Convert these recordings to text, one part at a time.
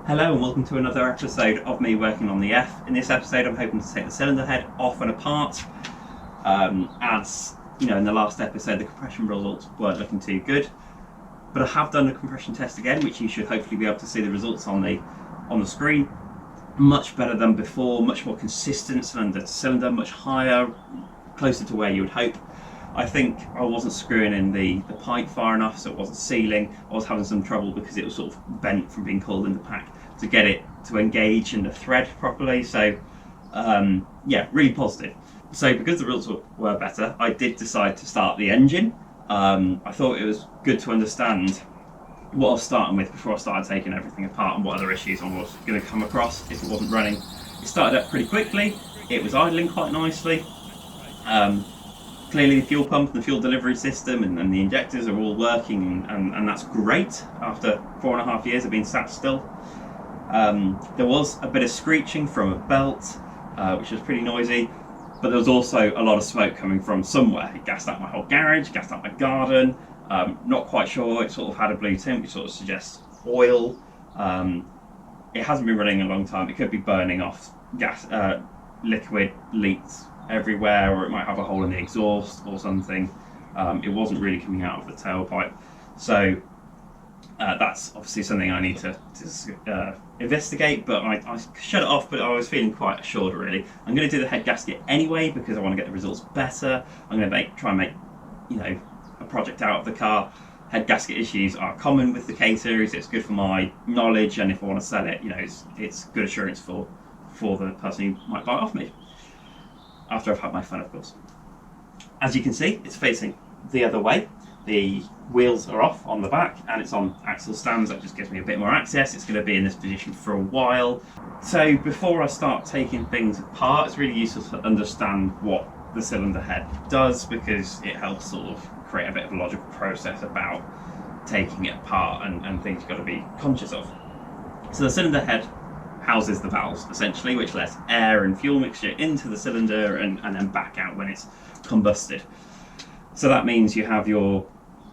Hello and welcome to another episode of me working on the F. In this episode I'm hoping to take the cylinder head off and apart. As you know, in the last episode the compression results weren't looking too good, but I have done a compression test again, which you should hopefully be able to see the results on the screen. Much better than before, much more consistent cylinder to cylinder, much higher, closer to where you would hope. I think I wasn't screwing in the pipe far enough, so it wasn't sealing. I was having some trouble because it was sort of bent from being pulled in the pack to get it to engage in the thread properly. So yeah, really positive. So because the results were better, I did decide to start the engine. I thought it was good to understand what I was starting with before I started taking everything apart and what other issues I was going to come across if it wasn't running. It started up pretty quickly. It was idling quite nicely. Clearly the fuel pump and the fuel delivery system and the injectors are all working, and that's great after 4.5 years of being sat still. There was a bit of screeching from a belt, which was pretty noisy, but there was also a lot of smoke coming from somewhere. It gassed out my whole garage, gassed out my garden. Not quite sure, it sort of had a blue tint which sort of suggests oil. It hasn't been running a long time. It could be burning off gas, liquid leaks everywhere, or it might have a hole in the exhaust or something. It wasn't really coming out of the tailpipe, so that's obviously something I need to investigate, but I shut it off, but I was feeling quite assured really. I'm going to do the head gasket anyway because I want to get the results better. I'm going to try and make, you know, a project out of the car. Head gasket issues are common with the K series. It's good for my knowledge, and if I want to sell it, you know, it's good assurance for the person who might buy it off me. After I've had my fun, of course. As you can see, it's facing the other way. The wheels are off on the back and it's on axle stands. That just gives me a bit more access. It's going to be in this position for a while. So before I start taking things apart, it's really useful to understand what the cylinder head does, because it helps sort of create a bit of a logical process about taking it apart and things you've got to be conscious of. So the cylinder head houses the valves essentially, which lets air and fuel mixture into the cylinder and then back out when it's combusted. So that means you have your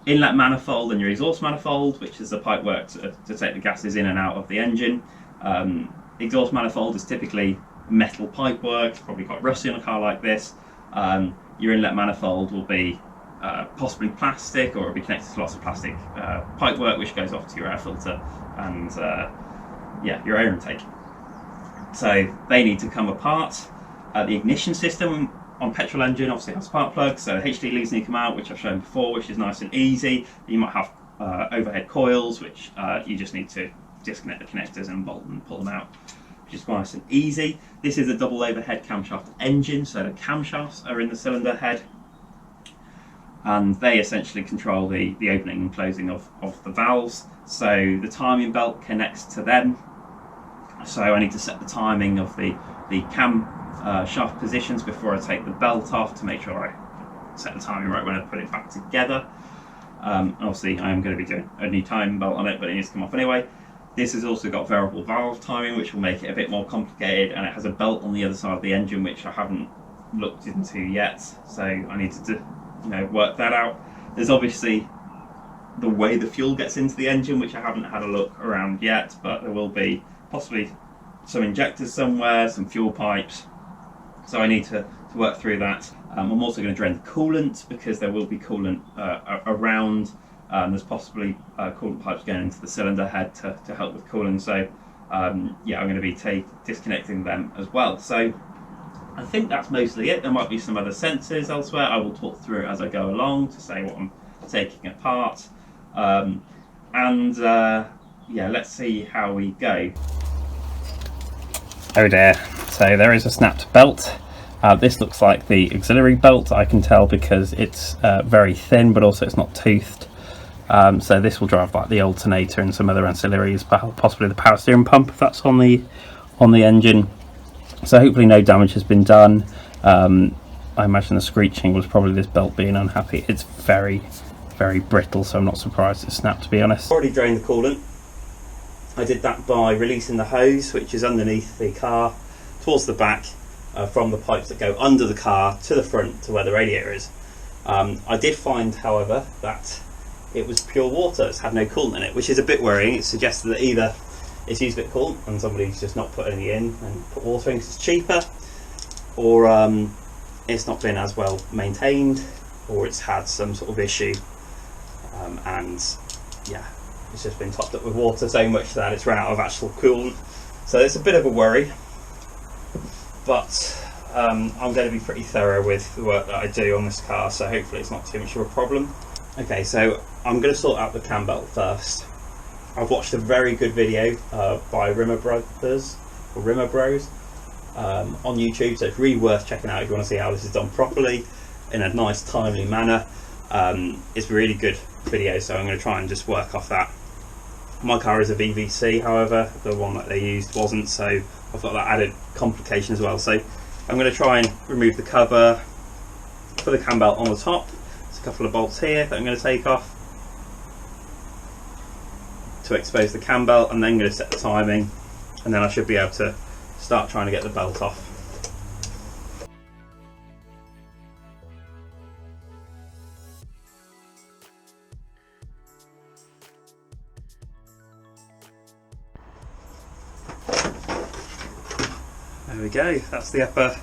inlet manifold and your exhaust manifold, which is the pipe work to take the gases in and out of the engine. Exhaust manifold is typically metal pipe work, probably quite rusty on a car like this. Your inlet manifold will be possibly plastic, or it'll be connected to lots of plastic pipe work, which goes off to your air filter and yeah, your air intake. So they need to come apart. The ignition system on petrol engine obviously has spark plugs, so HD leads need to come out, which I've shown before, which is nice and easy. You might have overhead coils, which you just need to disconnect the connectors and bolt them and pull them out, which is nice and easy. This is a double overhead camshaft engine, so the camshafts are in the cylinder head, and they essentially control the opening and closing of the valves. So the timing belt connects to them. So I need to set the timing of the cam shaft positions before I take the belt off to make sure I set the timing right when I put it back together. Obviously I am going to be doing a new timing belt on it, but it needs to come off anyway. This has also got variable valve timing, which will make it a bit more complicated, and it has a belt on the other side of the engine which I haven't looked into yet, so I need to work that out. There's obviously the way the fuel gets into the engine, which I haven't had a look around yet, but there will be possibly some injectors somewhere, some fuel pipes, so I need to work through that. I'm also going to drain the coolant, because there will be coolant around. There's possibly coolant pipes going into the cylinder head to help with cooling, so yeah, I'm going to be disconnecting them as well. So I think that's mostly it. There might be some other sensors elsewhere. I will talk through it as I go along to say what I'm taking apart, yeah, let's see how we go. Oh dear, so there is a snapped belt. This looks like the auxiliary belt, I can tell, because it's very thin, but also it's not toothed. So this will drive like the alternator and some other ancillaries, possibly the power steering pump if that's on the engine. So hopefully no damage has been done. I imagine the screeching was probably this belt being unhappy. It's very, very brittle, so I'm not surprised it snapped, to be honest. Already drained the coolant. I did that by releasing the hose, which is underneath the car, towards the back, from the pipes that go under the car to the front to where the radiator is. I did find, however, that it was pure water. It's had no coolant in it, which is a bit worrying. It suggested that either it's used a bit coolant and somebody's just not put any in and put water in because it's cheaper, or it's not been as well maintained, or it's had some sort of issue, and yeah, it's just been topped up with water so much that it's run out of actual coolant. So it's a bit of a worry, but I'm going to be pretty thorough with the work that I do on this car, so hopefully it's not too much of a problem. Okay, so I'm going to sort out the Cambelt first. I've watched a very good video by Rimmer Bros on YouTube, so it's really worth checking out if you want to see how this is done properly in a nice timely manner. It's a really good video, so I'm going to try and just work off that. My car is a VVC, however the one that they used wasn't, so I've got that added complication as well. So I'm going to try and remove the cover for the Cambelt on the top. There's a couple of bolts here that I'm going to take off to expose the Cambelt, and then I'm going to set the timing, and then I should be able to start trying to get the belt off. There we go, that's the upper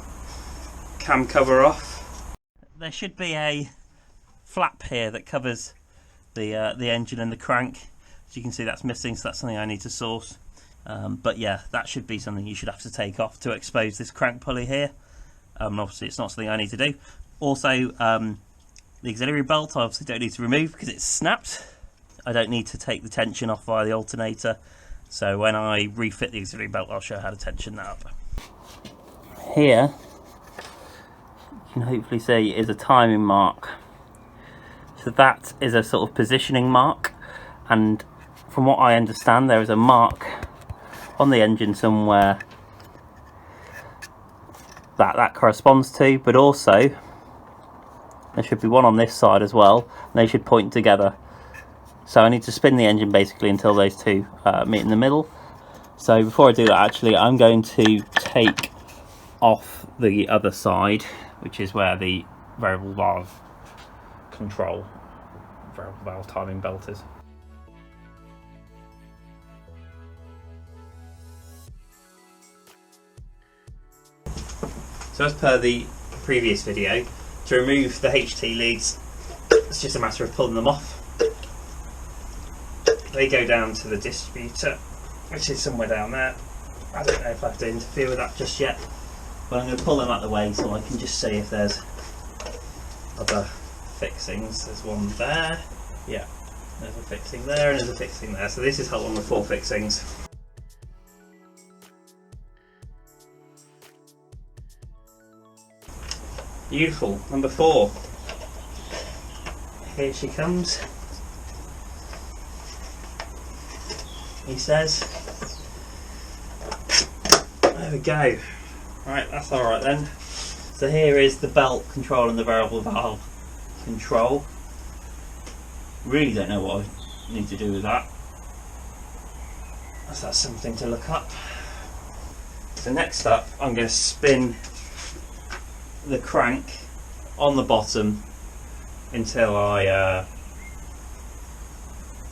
cam cover off. There should be a flap here that covers the engine and the crank. As you can see, that's missing, so that's something I need to source. But yeah, that should be something you should have to take off to expose this crank pulley here. Obviously it's not something I need to do. Also, the auxiliary belt I obviously don't need to remove because it's snapped. I don't need to take the tension off via the alternator, so when I refit the auxiliary belt I'll show how to tension that up. Here you can hopefully see is a timing mark. So that is a sort of positioning mark, and from what I understand there is a mark on the engine somewhere that corresponds to, but also there should be one on this side as well, and they should point together. So I need to spin the engine basically until those two meet in the middle. So before I do that, actually I'm going to take off the other side, which is where the variable valve timing belt is. So as per the previous video, to remove the HT leads, it's just a matter of pulling them off. They go down to the distributor, which is somewhere down there. I don't know if I have to interfere with that just yet, but I'm going to pull them out of the way so I can just see if there's other fixings. There's one there, yeah, there's a fixing there and there's a fixing there. So this is held on with 4 fixings. Beautiful, number 4. Here she comes. He says. There we go. Right, that's alright then. So here is the belt control and the variable valve control. Really don't know what I need to do with that. That's something to look up. So next up, I'm going to spin the crank on the bottom until I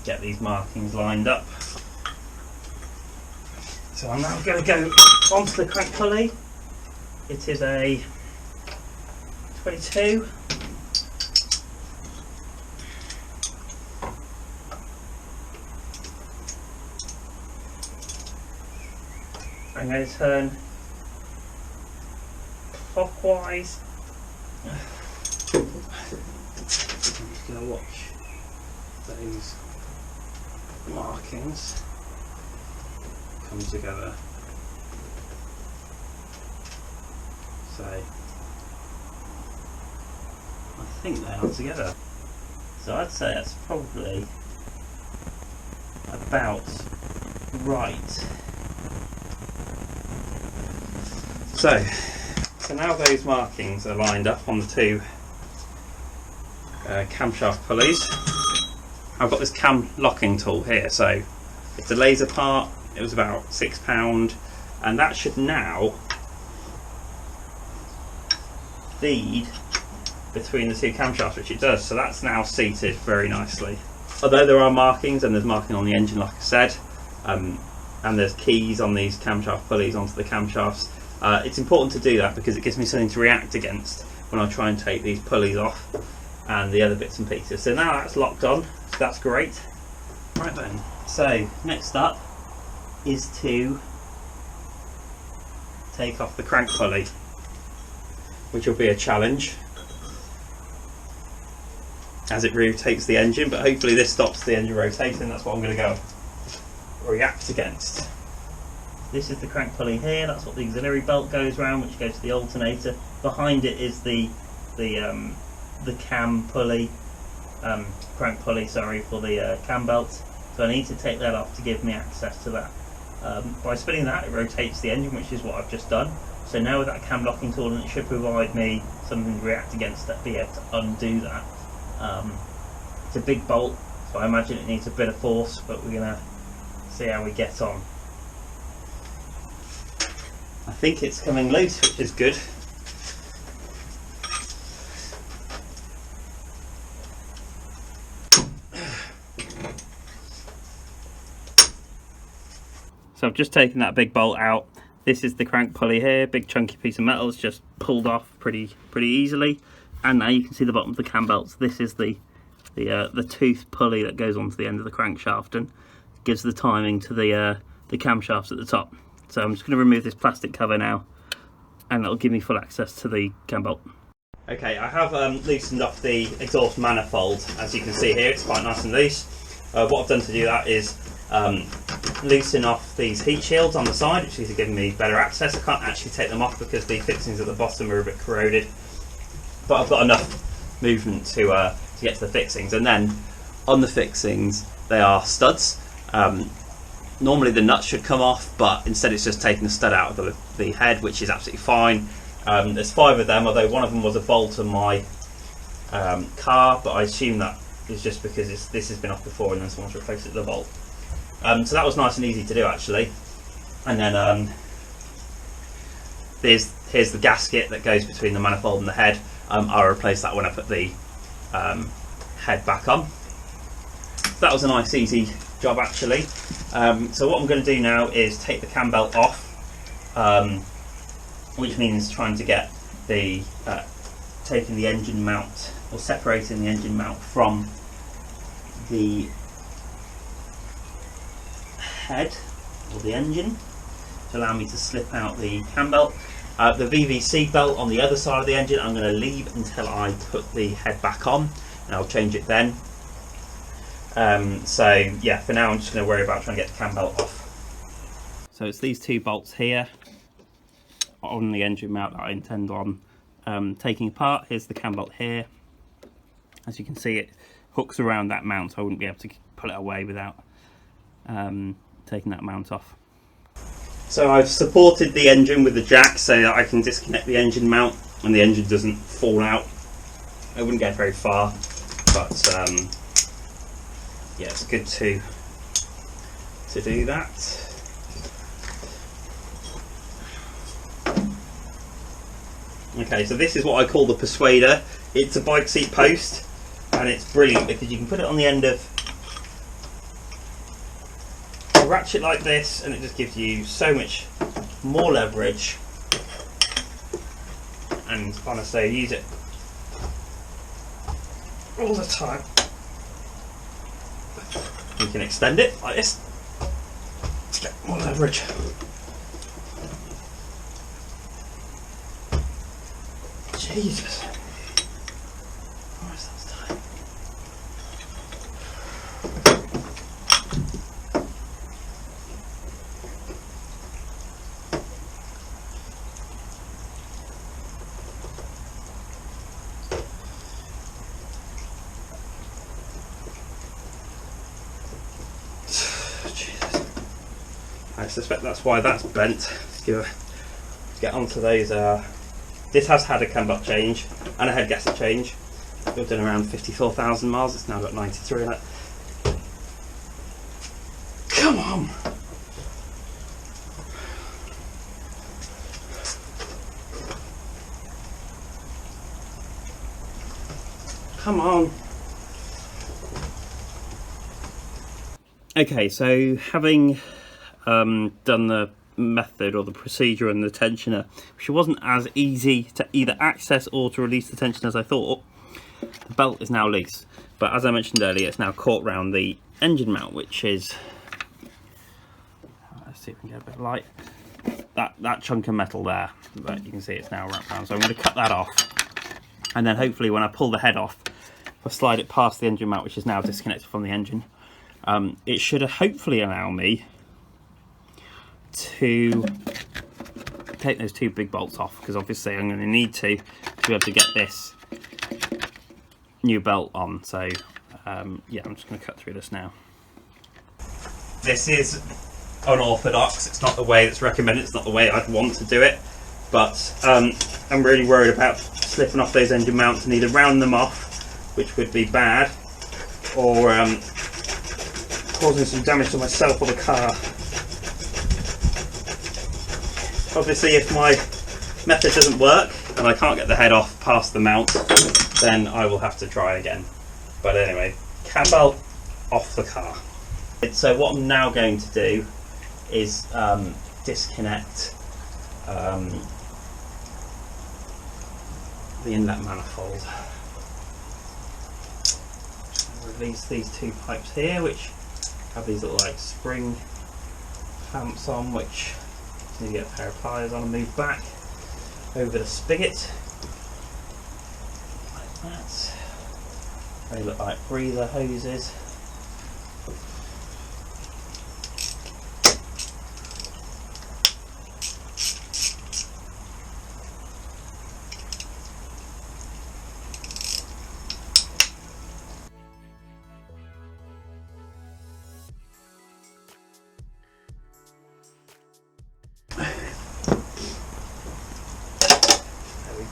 get these markings lined up. So I'm now going to go onto the crank pulley. It is a 22. I'm going to turn clockwise. I'm just going to watch those markings come together. So I think they are together. So I'd say that's probably about right. So now those markings are lined up on the 2 camshaft pulleys. I've got this cam locking tool here, so it's a laser part. It was about £6, and that should now feed between the 2 camshafts, which it does. So that's now seated very nicely. Although there are markings, and there's marking on the engine like I said, and there's keys on these camshaft pulleys onto the camshafts. It's important to do that because it gives me something to react against when I try and take these pulleys off and the other bits and pieces. So now that's locked on, so that's great. Right then, so next up is to take off the crank pulley, which will be a challenge as it rotates the engine, but hopefully this stops the engine rotating. That's what I'm going to go react against. This is the crank pulley here, that's what the auxiliary belt goes around, which goes to the alternator. Behind it is the cam pulley, crank pulley, sorry, for the Cambelt. So I need to take that off to give me access to that. By spinning that, it rotates the engine, which is what I've just done. So now with that cam locking tool, it should provide me something to react against that, be able to undo that. It's a big bolt, so I imagine it needs a bit of force, but we're going to see how we get on. I think it's coming loose, which is good. So I've just taken that big bolt out. This is the crank pulley here, big chunky piece of metal. It's just pulled off pretty easily. And now you can see the bottom of the cam belt. So this is the tooth pulley that goes onto the end of the crankshaft and gives the timing to the camshafts at the top. So I'm just going to remove this plastic cover now, and it'll give me full access to the cam belt. Okay, I have loosened off the exhaust manifold. As you can see here, it's quite nice and loose. What I've done to do that is loosen off these heat shields on the side, which is giving me better access. I can't actually take them off because the fixings at the bottom are a bit corroded, but I've got enough movement to get to the fixings. And then on the fixings, they are studs. Normally the nuts should come off, but instead it's just taking the stud out of the head, which is absolutely fine. There's 5 of them, although one of them was a bolt on my car, but I assume that is just because this has been off before and then someone's replaced it with a bolt. So that was nice and easy to do actually. And then here's the gasket that goes between the manifold and the head. I'll replace that when I put the head back on. That was a nice easy job actually. So what I'm going to do now is take the cam belt off, which means trying to get the taking the engine mount, or separating the engine mount from the head or the engine to allow me to slip out the cam belt. The VVC belt on the other side of the engine I'm going to leave until I put the head back on, and I'll change it then. So yeah, for now I'm just going to worry about trying to get the cam belt off. So it's these 2 bolts here on the engine mount that I intend on taking apart. Here's the cam belt here. As you can see, it hooks around that mount, so I wouldn't be able to pull it away without taking that mount off. So I've supported the engine with the jack so that I can disconnect the engine mount and the engine doesn't fall out. I wouldn't get very far, but yeah, it's good to do that. Okay, so this is what I call the persuader. It's a bike seat post, and it's brilliant because you can put it on the end of a ratchet like this, and it just gives you so much more leverage. And honestly, I use it all the time. You can extend it like this to get more leverage. Jesus. Why is that tight? Jesus. I suspect that's why that's bent. Let's get onto those. This has had a cam belt change and a head gasket change. We've done around 54,000 miles. It's now got 93 in it. Come on! Come on! Okay, so having done the method or the procedure and the tensioner, which wasn't as easy to either access or to release the tension as I thought, the belt is now loose. But as I mentioned earlier, it's now caught round the engine mount, which is, let's see if we can get a bit of light, that chunk of metal there, but you can see it's now wrapped around. So I'm going to cut that off, and then hopefully when I pull the head off, if I slide it past the engine mount, which is now disconnected from the engine, it should hopefully allow me to take those two big bolts off, because obviously I'm going to need to be able to get this new belt on. So yeah, I'm just going to cut through this now. This is unorthodox, it's not the way that's recommended, it's not the way I'd want to do it, but I'm really worried about slipping off those engine mounts and either round them off, which would be bad, or causing some damage to myself or the car. Obviously if my method doesn't work and I can't get the head off past the mount, then I will have to try again. But anyway, Cambelt off the car. So what I'm now going to do is disconnect the inlet manifold. Release these two pipes here, which have these little like spring clamps on, which need to get a pair of pliers on and move back over the spigot like that. They look like breather hoses.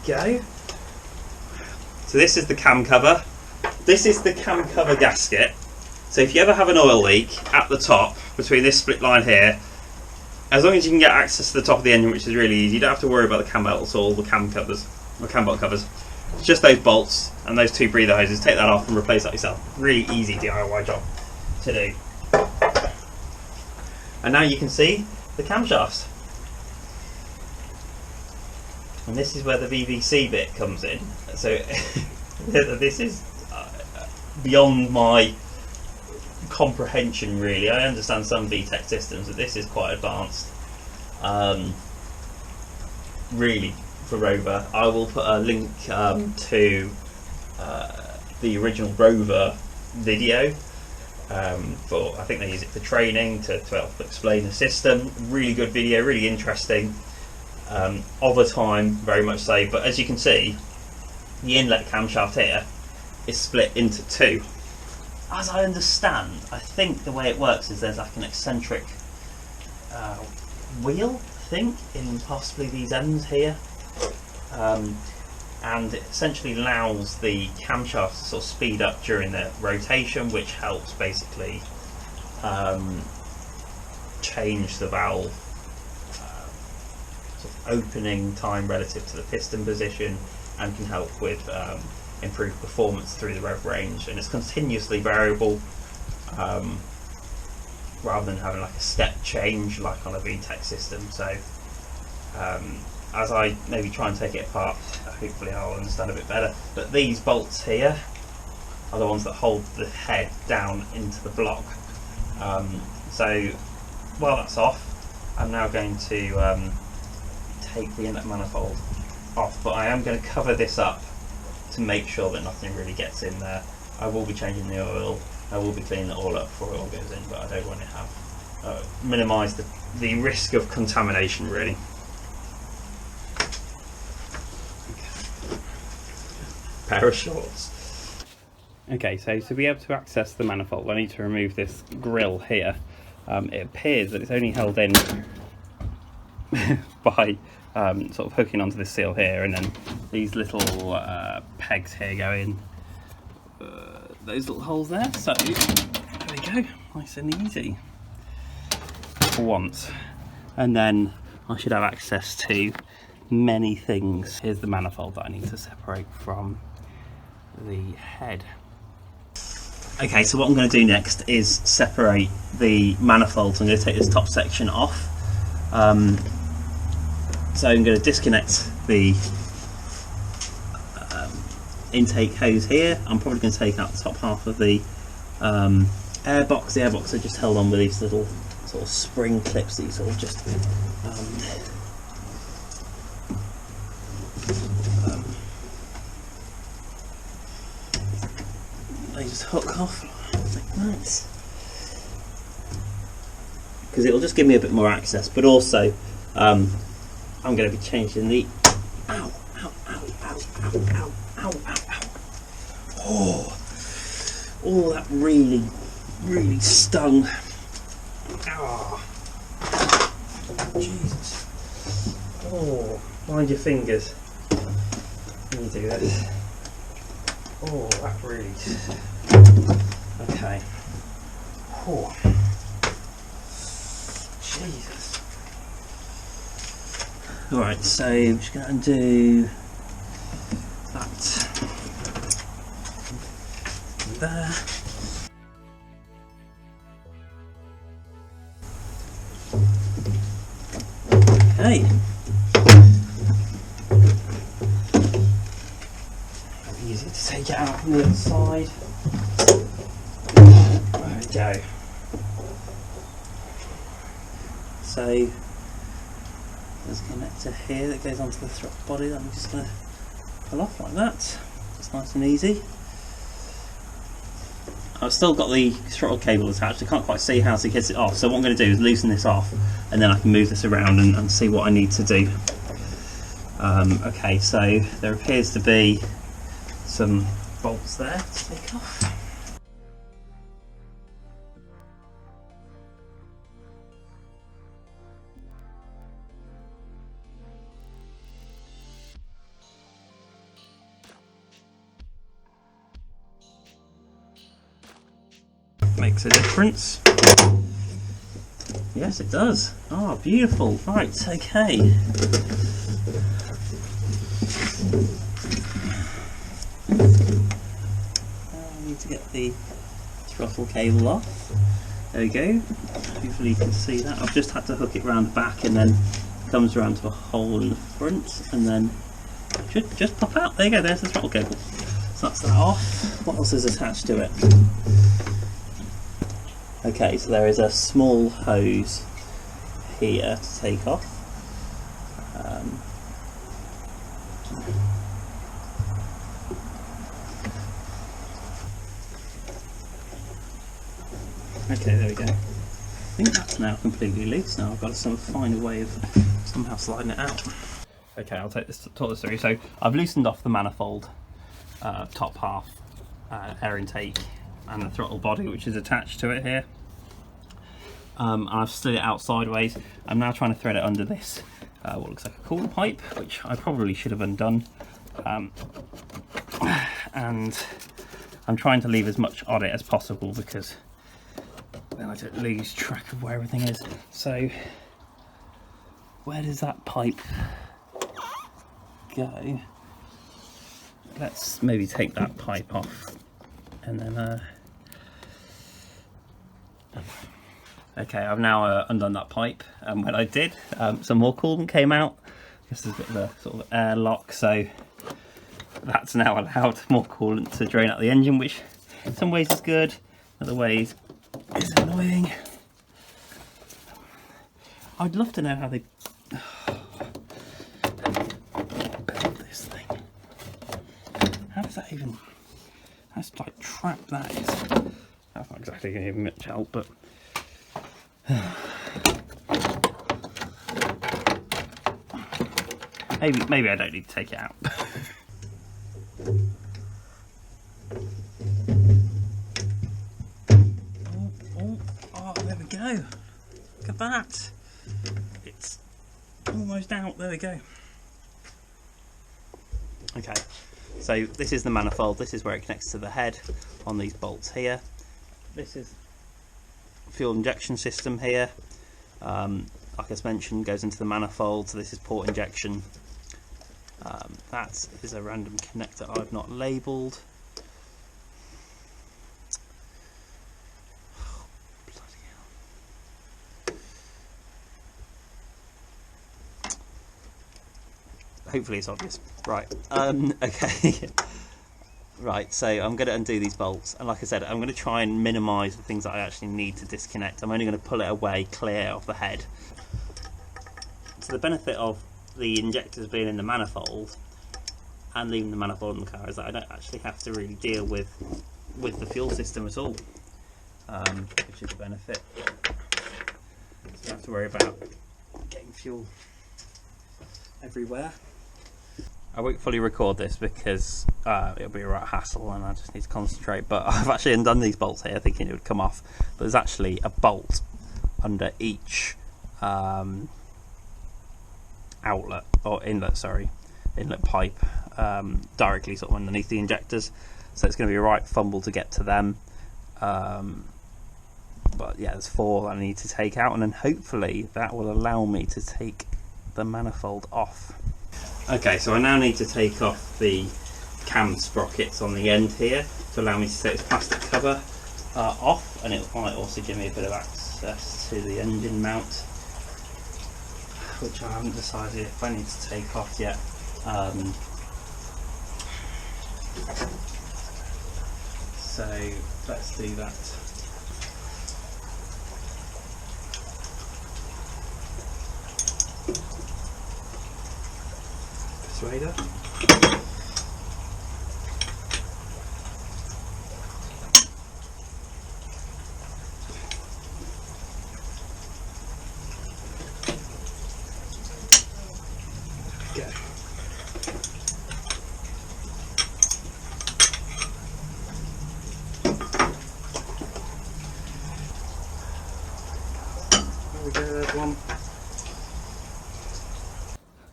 Go. So this is the cam cover. This is the cam cover gasket. So if you ever have an oil leak at the top between this split line here, as long as you can get access to the top of the engine, which is really easy, you don't have to worry about the cam belts or the cam covers or cam belt covers. It's just those bolts and those two breather hoses. Take that off and replace that yourself. Really easy DIY job to do. And now you can see the camshafts. And this is where the VVC bit comes in. So this is beyond my comprehension really. I understand some VTech systems, but this is quite advanced. Really, for Rover. I will put a link to the original Rover video. I think they use it for training to help explain the system. Really good video, really interesting. Of a time, very much so, but as you can see, the inlet camshaft here is split into two. As I understand, I think the way it works is there's like an eccentric wheel, I think, in possibly these ends here, and it essentially allows the camshaft to sort of speed up during the rotation, which helps basically change the valve opening time relative to the piston position, and can help with improved performance through the rev range, and it's continuously variable rather than having like a step change like on a VTech system. So as I maybe try and take it apart, hopefully I'll understand a bit better. But these bolts here are the ones that hold the head down into the block. So while that's off, I'm now going to take the inlet manifold off, but I am going to cover this up to make sure that nothing really gets in there. I will be changing the oil, I will be cleaning it all up before it all goes in, but I don't want to have minimise the risk of contamination really. Okay. Pair of shorts. Okay, so to be able to access the manifold, I need to remove this grill here. It appears that it's only held in by sort of hooking onto this seal here, and then these little pegs here go in those little holes there. So there we go, nice and easy for once. And then I should have access to many things. Here's the manifold that I need to separate from the head. Okay, so what I'm going to do next is separate the manifolds. I'm going to take this top section off. So I'm going to disconnect the intake hose here. I'm probably going to take out the top half of the airbox. The airbox are just held on with these little sort of spring clips that you sort of just they just hook off like that, because it'll just give me a bit more access. But also I'm going to be changing the ow, ow, ow, ow, ow, ow, ow, ow, ow. Oh, that really stung. Oh, Jesus. Oh, mind your fingers when you do this. Oh, that really. Okay. Oh, Jesus. Alright, so I'm just going to undo that there. Okay. Easy to take it out from the other side. There we go. So there's a connector here that goes onto the throttle body that I'm just going to pull off like that. It's nice and easy. I've still got the throttle cable attached. I can't quite see how to get it off, so what I'm going to do is loosen this off and then I can move this around and see what I need to do. Okay, so there appears to be some bolts there to take off. Makes a difference. Yes, it does. Oh, beautiful. Right, okay. I need to get the throttle cable off. There we go. Hopefully you can see that. I've just had to hook it around the back and then it comes around to a hole in the front and then it should just pop out. There you go, there's the throttle cable. So that's that off. What else is attached to it? Okay, so there is a small hose here to take off. Okay, there we go. I think that's now completely loose. Now I've got to find a way of somehow sliding it out. Okay, I'll talk this through. So I've loosened off the manifold, top half, air intake, and the throttle body which is attached to it here. And I've slid it out sideways. I'm now trying to thread it under this what looks like a coolant pipe, which I probably should have undone. And I'm trying to leave as much on it as possible because then I don't lose track of where everything is. So where does that pipe go? Let's maybe take that pipe off and then okay, I've now undone that pipe, and when I did, some more coolant came out, just as a bit of a sort of air lock, so that's now allowed more coolant to drain out the engine, which in some ways is good, other ways is annoying. I'd love to know how they build this thing. How does that even, that's like trap that is. That's not exactly going to give me much help, but maybe I don't need to take it out. Oh, there we go. Look at that. It's almost out. There we go. Okay, so this is the manifold. This is where it connects to the head on these bolts here. This is fuel injection system here, like I mentioned, goes into the manifold, so this is port injection. That is a random connector I've not labelled. hopefully it's obvious. Right, okay. Right, so I'm going to undo these bolts, and like I said, I'm going to try and minimise the things that I actually need to disconnect. I'm only going to pull it away clear of the head. So the benefit of the injectors being in the manifold and leaving the manifold in the car is that I don't actually have to really deal with the fuel system at all, which is a benefit. So I don't have to worry about getting fuel everywhere. I won't fully record this because it'll be a right hassle and I just need to concentrate, but I've actually undone these bolts here thinking it would come off, but there's actually a bolt under each outlet, or inlet, sorry, inlet pipe, directly sort of underneath the injectors, so it's going to be a right fumble to get to them, but yeah, there's 4 that I need to take out, and then hopefully that will allow me to take the manifold off. Okay, so I now need to take off the cam sprockets on the end here to allow me to take this plastic cover off, and it might also give me a bit of access to the engine mount, which I haven't decided if I need to take off yet. So let's do that. Persuader.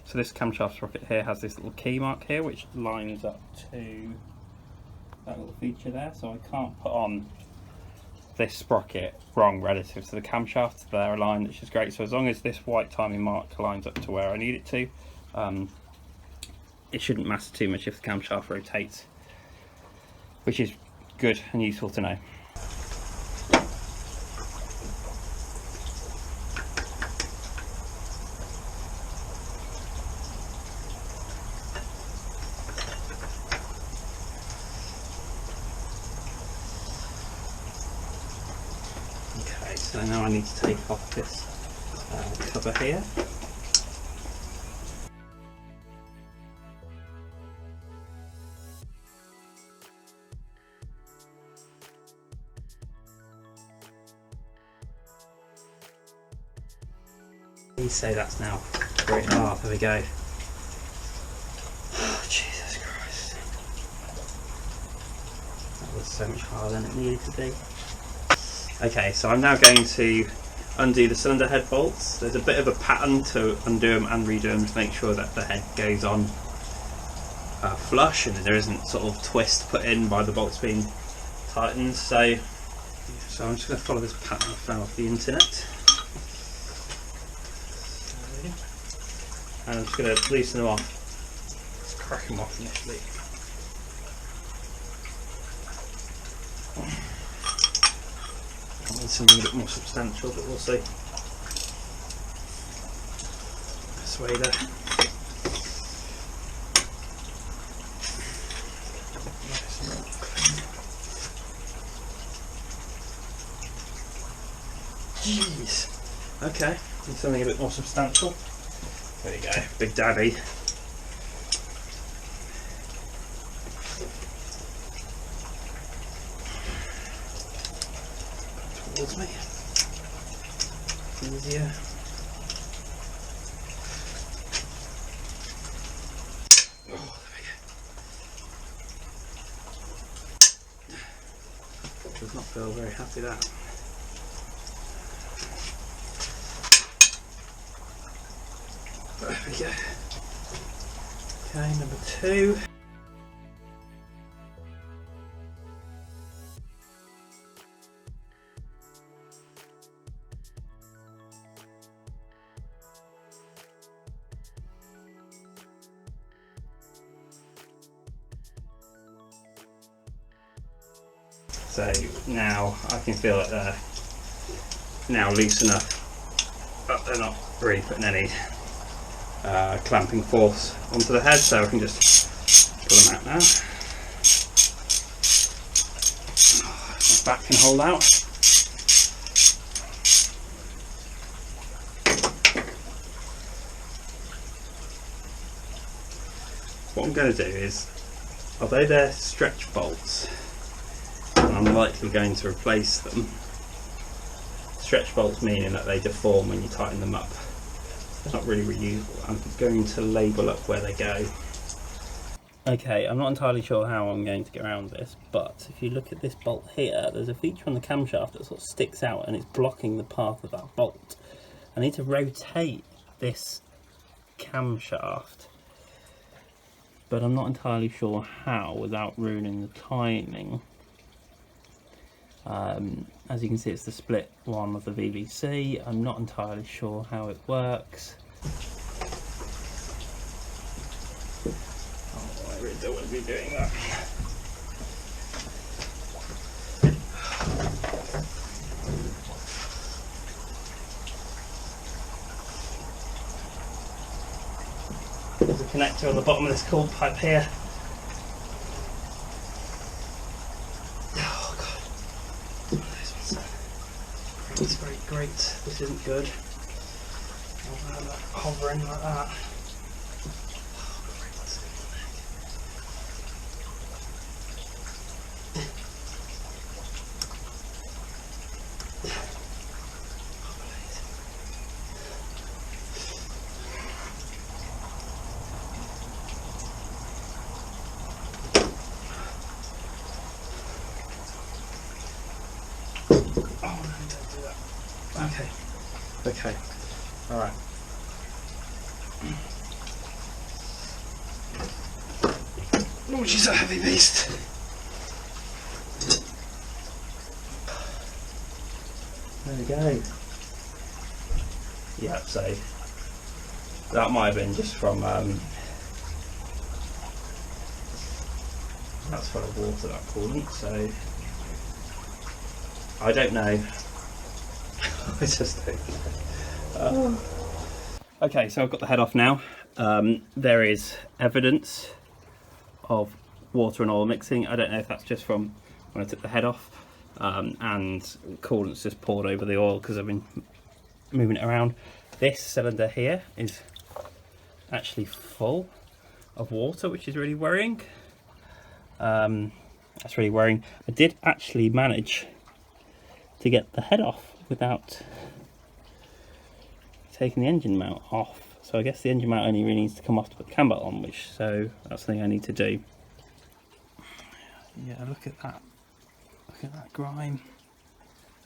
So this camshaft sprocket here has this little key mark here which lines up to that little feature there, so I can't put on this sprocket wrong relative to the camshaft. They're aligned, which is great. So as long as this white timing mark lines up to where I need it to, it shouldn't matter too much if the camshaft rotates, which is good and useful to know. So now I need to take off this cover here. Please say that's now great. Ah, there we go. Oh, Jesus Christ. That was so much harder than it needed to be. Okay, so I'm now going to undo the cylinder head bolts. There's a bit of a pattern to undo them and redo them to make sure that the head goes on flush and there isn't sort of twist put in by the bolts being tightened. So I'm just going to follow this pattern I found off the internet. And I'm just going to loosen them off. Let's crack them off initially. Something a bit more substantial, but we'll see. Persuader. Jeez. Okay, need something a bit more substantial. There you go, Big Daddy. Towards me. Easier. Oh, there we go. Does not feel very happy that. There we go. Okay, number 2. So now I can feel that they're now loose enough, but they're not really putting any clamping force onto the head, so I can just pull them out now. My back can hold out. What I'm going to do is, although they're stretch bolts, and I'm likely going to replace them, stretch bolts meaning that they deform when you tighten them up. They're not really reusable. I'm going to label up where they go. Okay, I'm not entirely sure how I'm going to get around this, but if you look at this bolt here, there's a feature on the camshaft that sort of sticks out and it's blocking the path of that bolt. I need to rotate this camshaft, but I'm not entirely sure how without ruining the timing. As you can see, it's the split one of the VVC. I'm not entirely sure how it works. Oh, I really don't want to be doing that. There's a connector on the bottom of this coolant pipe here. Oh god. This one's great. This isn't good. Hovering like that. Okay, alright. Oh, she's a heavy beast. There we go. Yeah, so that might have been just from, that's full of water, that coolant, so I don't know. I just don't know. Okay, so I've got the head off now. There is evidence of water and oil mixing. I don't know if that's just from when I took the head off and coolant's just poured over the oil because I've been moving it around. This cylinder here is actually full of water, which is really worrying. That's really worrying. I did actually manage to get the head off without taking the engine mount off, so I guess the engine mount only really needs to come off to put the Cambelt on, which, so that's something I need to do. Yeah, look at that grime,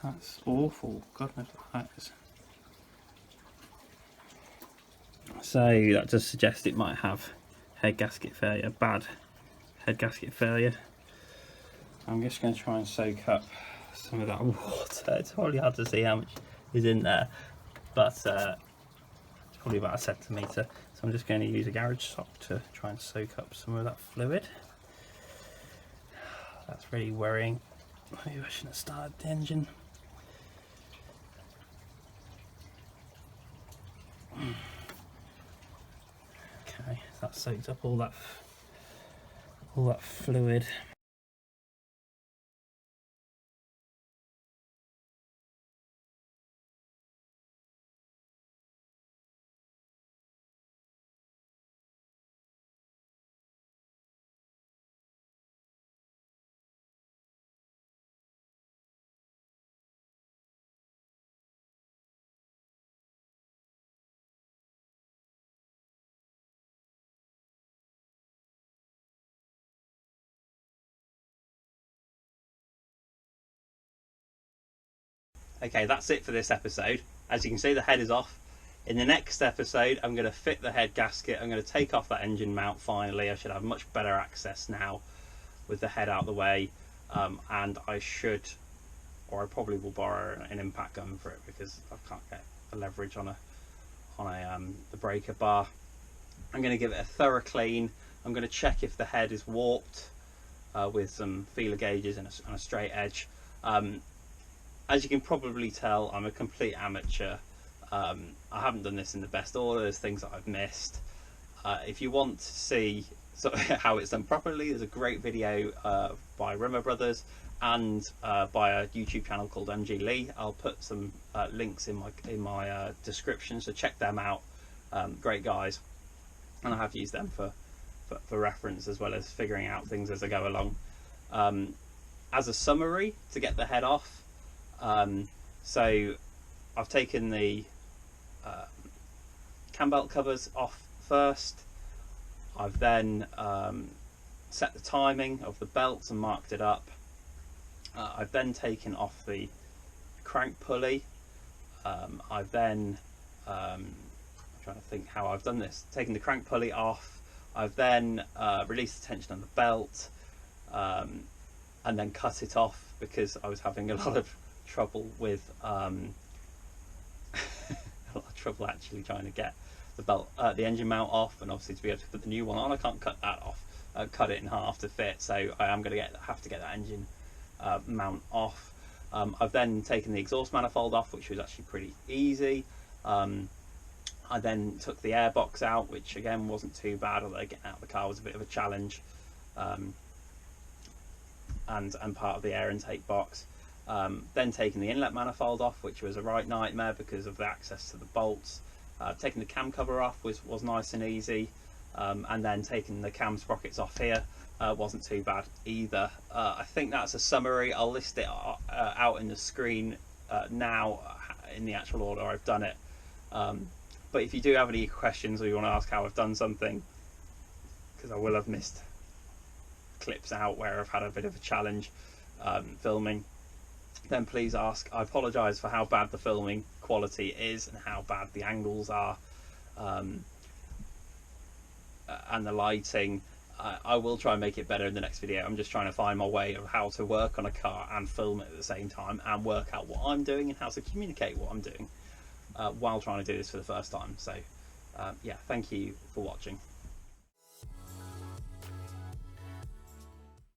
that's awful. God knows what that is. So that does suggest it might have head gasket failure, bad head gasket failure. I'm just going to try and soak up some of that water. It's probably hard to see how much is in there, but it's probably about 1 centimetre. So I'm just going to use a garage sock to try and soak up some of that fluid. That's really worrying. Maybe I shouldn't have started the engine. Okay, so that soaked up all that fluid. Okay, that's it for this episode. As you can see, the head is off. In the next episode, I'm going to fit the head gasket. I'm going to take off that engine mount finally. I should have much better access now with the head out of the way. And I should, or I probably will borrow an impact gun for it because I can't get the leverage on the breaker bar. I'm going to give it a thorough clean. I'm going to check if the head is warped with some feeler gauges and a straight edge. As you can probably tell, I'm a complete amateur. I haven't done this in the best order, there's things that I've missed. If you want to see sort of how it's done properly, there's a great video by Rimmer Brothers and by a YouTube channel called MG Lee. I'll put some links in my description, so check them out. Great guys, and I have used them for reference as well as figuring out things as I go along. As a summary to get the head off, so I've taken the Cambelt covers off first. I've then set the timing of the belts and marked it up. I've then taken off the crank pulley. I've then I'm trying to think how I've done this. Taken the crank pulley off. I've then released the tension on the belt, and then cut it off because I was having a lot of trouble with actually trying to get the belt, the engine mount off, and obviously to be able to put the new one on, I can't cut that off. Cut it in half to fit, so I am going to have to get that engine mount off. I've then taken the exhaust manifold off, which was actually pretty easy. I then took the air box out, which again wasn't too bad, although getting out of the car was a bit of a challenge, and part of the air intake box. Then taking the inlet manifold off, which was a right nightmare because of the access to the bolts. Taking the cam cover off was nice and easy, and then taking the cam sprockets off here wasn't too bad either. I think that's a summary. I'll list it out in the screen now in the actual order I've done it. But if you do have any questions or you want to ask how I've done something, because I will have missed clips out where I've had a bit of a challenge filming, then please ask. I apologise for how bad the filming quality is and how bad the angles are, and the lighting. I will try and make it better in the next video. I'm just trying to find my way of how to work on a car and film it at the same time, and work out what I'm doing and how to communicate what I'm doing while trying to do this for the first time. So yeah, thank you for watching.